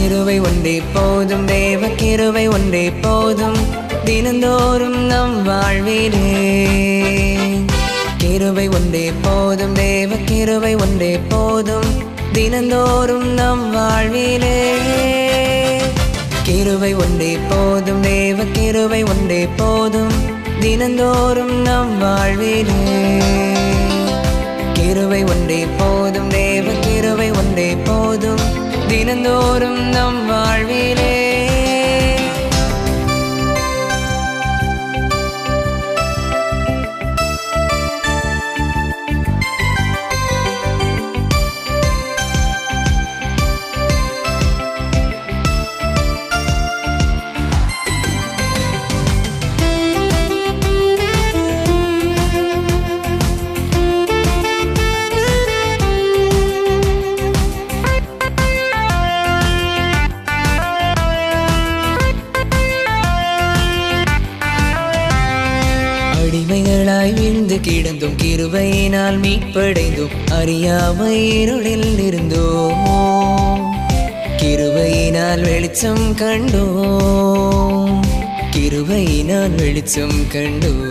கிருபை ஒன்றே போதும், தேவ கிருபை ஒன்றே போதும், தினந்தோறும் நம் வாழ்விலே. கிருபை ஒன்றே போதும், தேவ கிருபை ஒன்றே போதும், தினந்தோறும் நம் வாழ்விலே. கிருபை ஒன்றே போதும், தேவ கிருபை ஒன்றே போதும், தினந்தோறும் நம் வாழ்விலே. கிருபை ஒன்றே போதும், தேவ கிருபை ஒன்றே போதும், தினந்தோறும் நம் வாழ்விலே. அடிமைகளாய் வீழ்ந்து கிடந்தும் கிருபையினால் மீட்படைந்தோம், அறியாமை இருளில் இருந்தோம், கிருபையினால் வெளிச்சம் கண்டோம், கிருபையினால் வெளிச்சம் கண்டோம்.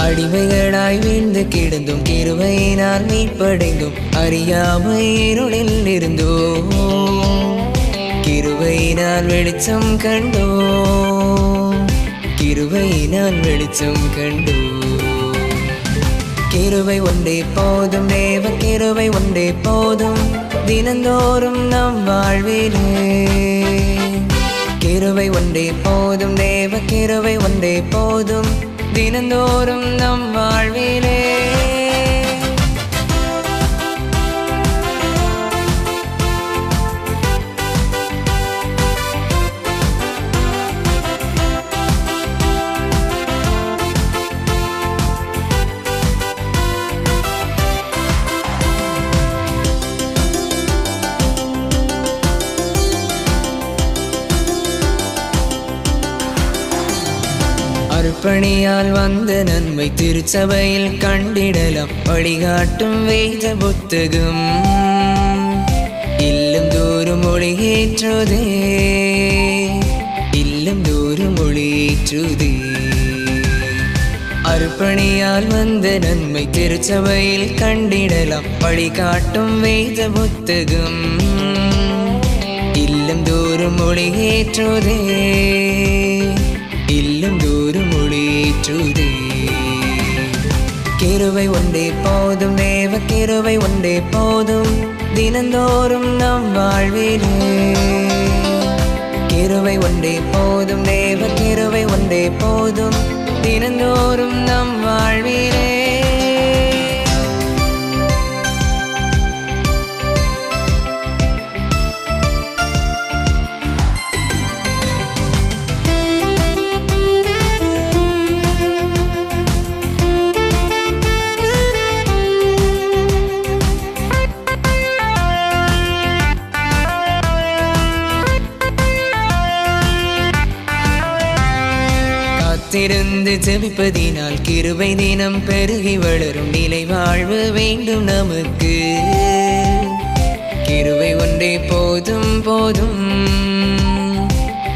அடிமைகளாய் வீழ்ந்து கிடந்தும் கிருபையினால் மீட்படைந்தோம், அறியாமை இருளில் இருந்தோம், கிருபையினால் வெளிச்சம் கண்டோம், கிருபையினால் வெளிச்சம் கண்டோம். கிருபை ஒன்றே போதும், தேவ கிருபை ஒன்றே போதும், தினந்தோறும் நம் வாழ்விலே. கிருபை ஒன்றே போதும், தேவ கிருபை ஒன்றே போதும், தினந்தோறும் நம் வாழ்விலே. அர்ப்பணியால் வந்த நன்மை திருச்சபையில் கண்டிடலாம், வழிகாட்டும் வேத புத்தகம் இல்லம் தோறும் மொழியேற்றுதே, இல்லம் தோறும் மொழியேற்றுதே. அர்ப்பணியால் வந்த நன்மை திருச்சபையில் கண்டிடலாம், வழிகாட்டும் வேத புத்தகம் இல்லம் தோறும் மொழியேற்றுதே, இல்லம் தோறும் மொழியேற்றுதே. கிருபை ஒன்றே போதும், தேவ கிருபை ஒன்றே போதும், தினந்தோறும் நம் வாழ்விலே. கிருபை ஒன்றே போதும், தேவ கிருபை ஒன்றே போதும், தினந்தோறும் நம் வாழ்விலே. காத்திருந்து ஜெபிப்பதினால் கிருபை தினம் பெருகி வளரும், நிலை வாழ்வு வேண்டும் நமக்கு. கிருபை ஒன்றே போதும் போதும்,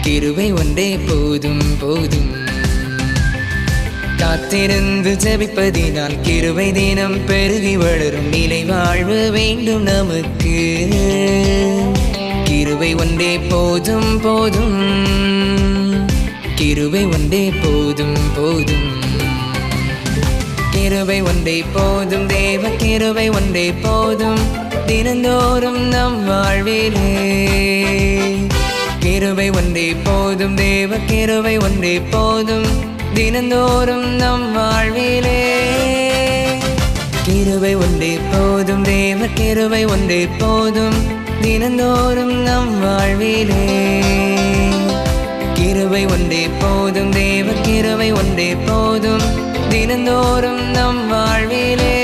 கிருபை ஒன்றே போதும் போதும். காத்திருந்து ஜெபிப்பதினால் கிருபை தினம் பெருகி வளரும், நிலை வாழ்வு வேண்டும் நமக்கு. கிருபை ஒன்றே போதும் போதும், கிருபை ஒன்றே போதும் போதும். கிருபை ஒன்றே போதும், தேவ கிருபை ஒன்றே போதும், தினந்தோறும் நம் வாழ்விலே. கிருபை ஒன்றே போதும், தேவ கிருபை ஒன்றே போதும், தினந்தோறும் நம் வாழ்விலே. கிருபை ஒன்றே போதும், தேவ கிருபை ஒன்றே போதும், தினந்தோறும் நம் வாழ்விலே. கிருபை ஒன்றே போதும், தேவ கிருபை ஒன்றே போதும், தினந்தோறும் நம் வாழ்விலே.